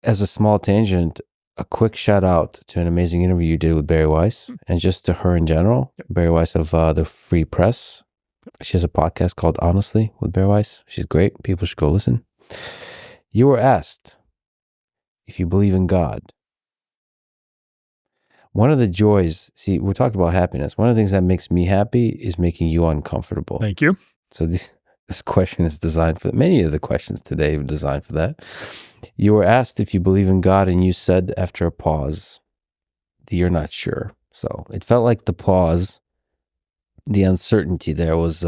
as a small tangent, a quick shout out to an amazing interview you did with Barry Weiss, and just to her in general. Yep. Barry Weiss of the Free Press. She has a podcast called Honestly with Barry Weiss. She's great. People should go listen. You were asked if you believe in God. One of the joys, see, we talked about happiness. One of the things that makes me happy is making you uncomfortable. Thank you. So this question is designed for, many of the questions today are designed for that. You were asked if you believe in God, and you said after a pause that you're not sure. So it felt like the pause, the uncertainty there was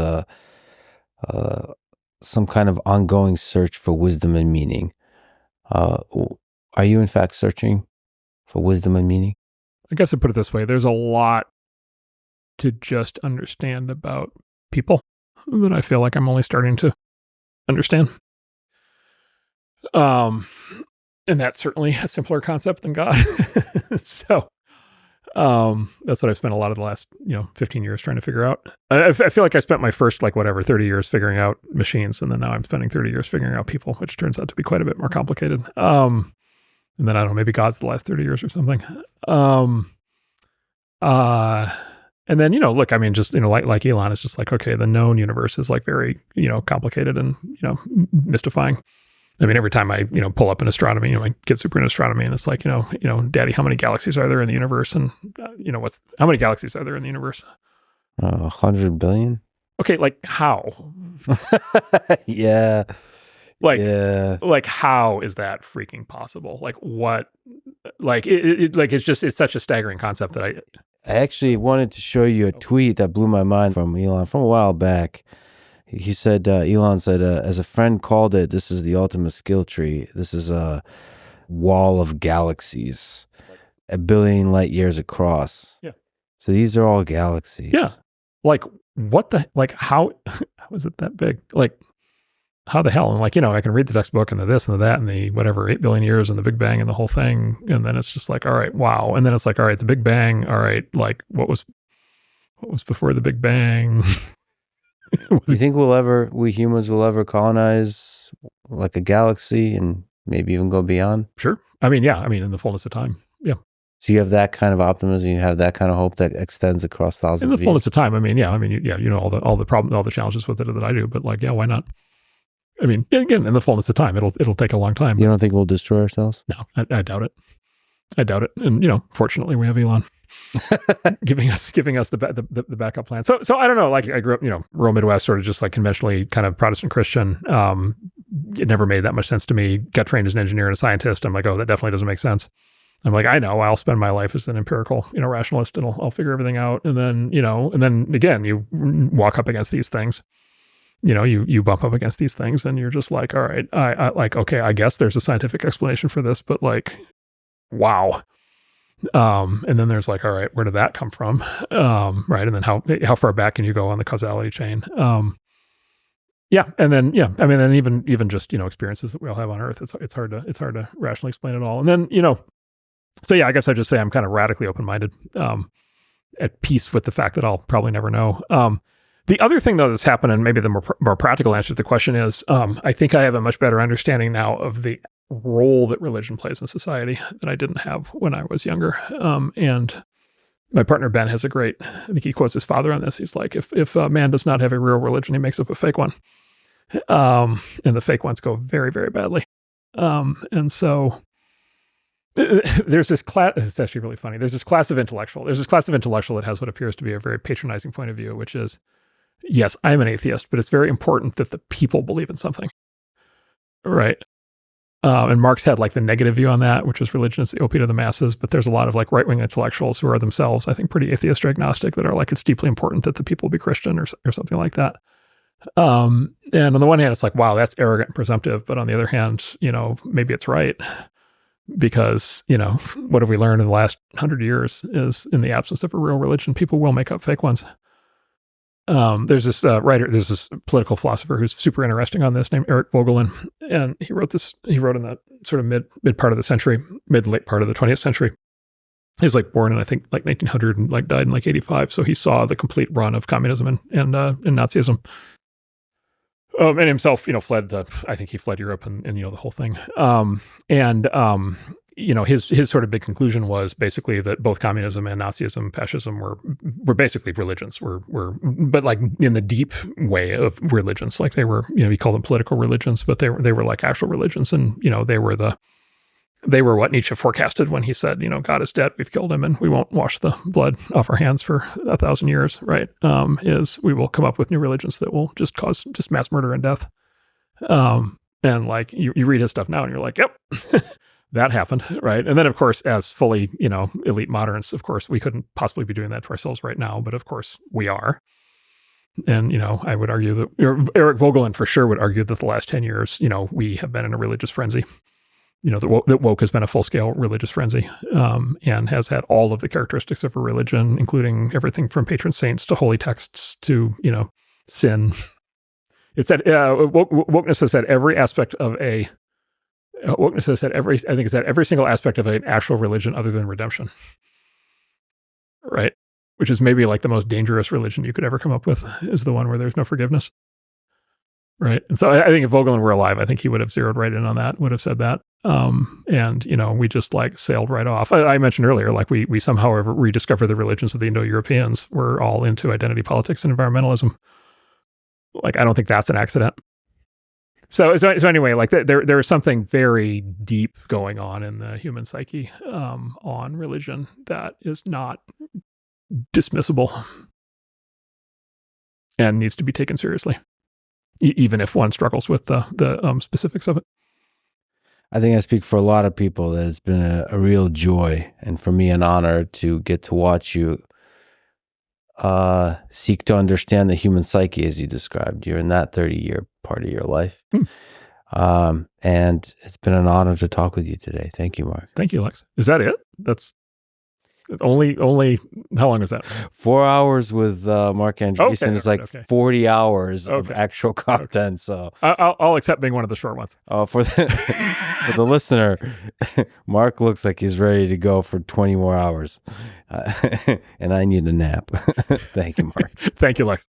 some kind of ongoing search for wisdom and meaning. Are you in fact searching for wisdom and meaning? I guess I put it this way. There's a lot to just understand about people that I feel like I'm only starting to understand. And that's certainly a simpler concept than God. So that's what I've spent a lot of the last 15 years trying to figure out. I feel like I spent my first 30 years figuring out machines, and then now I'm spending 30 years figuring out people, which turns out to be quite a bit more complicated. And then I don't know, maybe God's the last 30 years or something. And then, look, I mean, just, like Elon, it's just like, okay, the known universe is like very, complicated and, mystifying. I mean, every time I, pull up in astronomy, my kid's super into astronomy, and it's like, Daddy, how many galaxies are there in the universe? And, how many galaxies are there in the universe? 100 billion. Okay. Like how? Yeah. Like how is that freaking possible? Like what, it's such a staggering concept that I actually wanted to show you a tweet that blew my mind from Elon from a while back. He said, Elon said, as a friend called it, this is the ultimate skill tree. This is a wall of galaxies, 1 billion light years across. Yeah. So these are all galaxies. Yeah. Like what how is it that big? Like, how the hell? And I can read the textbook and the this and the that and the whatever, 8 billion years and the Big Bang and the whole thing. And then it's just like, all right, wow. And then it's like, all right, the Big Bang. All right. Like what was before the Big Bang? You think we humans will ever colonize like a galaxy and maybe even go beyond? Sure. I mean, yeah. I mean, in the fullness of time. Yeah. So you have that kind of optimism. You have that kind of hope that extends across thousands of years. In the fullness of time. I mean, yeah. I mean, yeah. All the problems, all the challenges with it that I do. But yeah, why not? I mean, again, in the fullness of time, it'll take a long time. You don't think we'll destroy ourselves? No, I doubt it. I doubt it. And fortunately, we have Elon giving us the backup plan. So I don't know. Like I grew up, rural Midwest, sort of just like conventionally kind of Protestant Christian. It never made that much sense to me. Got trained as an engineer and a scientist. I'm like, oh, that definitely doesn't make sense. I'm like, I know. I'll spend my life as an empirical, rationalist, and I'll figure everything out. And then again, you walk up against these things. You bump up against these things and you're just like, all right, I like, okay, I guess there's a scientific explanation for this, but like, wow. And then there's like, all right, where did that come from? Right. And then how far back can you go on the causality chain? Yeah. And then, yeah, I mean, and even just, experiences that we all have on Earth, it's hard to rationally explain it all. And then, so yeah, I guess I'd just say I'm kind of radically open-minded, at peace with the fact that I'll probably never know. The other thing, though, that's happened, and maybe the more practical answer to the question is, I think I have a much better understanding now of the role that religion plays in society than I didn't have when I was younger. And my partner, Ben, has a great, I think he quotes his father on this. He's like, if a man does not have a real religion, he makes up a fake one. And the fake ones go very, very badly. And so there's this class, it's actually really funny. There's this class of intellectual that has what appears to be a very patronizing point of view, which is, yes, I'm an atheist, but it's very important that the people believe in something. Right. And Marx had like the negative view on that, which is religion is the opiate of the masses. But there's a lot of like right-wing intellectuals who are themselves, I think, pretty atheist or agnostic that are like, it's deeply important that the people be Christian or something like that. And on the one hand, it's like, wow, that's arrogant and presumptive. But on the other hand, maybe it's right. Because, what have we learned in the last 100 years is in the absence of a real religion, people will make up fake ones. There's this there's this political philosopher who's super interesting on this named Eric Vogelin. And he wrote in the sort of mid part of the century, late part of the 20th century. He's like born in, I think, like 1900 and like died in like 85. So he saw the complete run of communism and Nazism. And himself, fled I think he fled Europe and the whole thing. His sort of big conclusion was basically that both communism and Nazism, fascism were basically religions, but like in the deep way of religions, like they were, he called them political religions, but they were like actual religions, and they were what Nietzsche forecasted when he said, God is dead, we've killed him, and we won't wash the blood off our hands for 1,000 years, right? Is we will come up with new religions that will just cause just mass murder and death. And like you read his stuff now and you're like, yep, that happened, right? And then of course, as fully, elite moderns, of course, we couldn't possibly be doing that to ourselves right now, but of course we are. And, I would argue that Eric Voegelin for sure would argue that the last 10 years, we have been in a religious frenzy. That woke has been a full-scale religious frenzy, and has had all of the characteristics of a religion, including everything from patron saints to holy texts to, sin. It's that wokeness has said every aspect of a wokeness has said every single aspect of an actual religion other than redemption, right? Which is maybe like the most dangerous religion you could ever come up with, is the one where there's no forgiveness, right? And so I think if Voegelin were alive, I think he would have zeroed right in on that, would have said that. And we just like sailed right off. I mentioned earlier, like we somehow rediscovered the religions of the Indo-Europeans. We're all into identity politics and environmentalism. Like, I don't think that's an accident. So anyway, like there is something very deep going on in the human psyche, on religion that is not dismissible and needs to be taken seriously, even if one struggles with the specifics of it. I think I speak for a lot of people that it's been a real joy, and for me an honor to get to watch you seek to understand the human psyche as you described. You're in that 30-year part of your life. And it's been an honor to talk with you today. Thank you, Mark. Thank you, Lex. Is that it? That's only how long is that? 4 hours with Mark Andreessen is like 40 hours of actual content. So I'll accept being one of the short ones. For the listener, Mark looks like he's ready to go for 20 more hours. And I need a nap. Thank you, Mark. Thank you, Lex.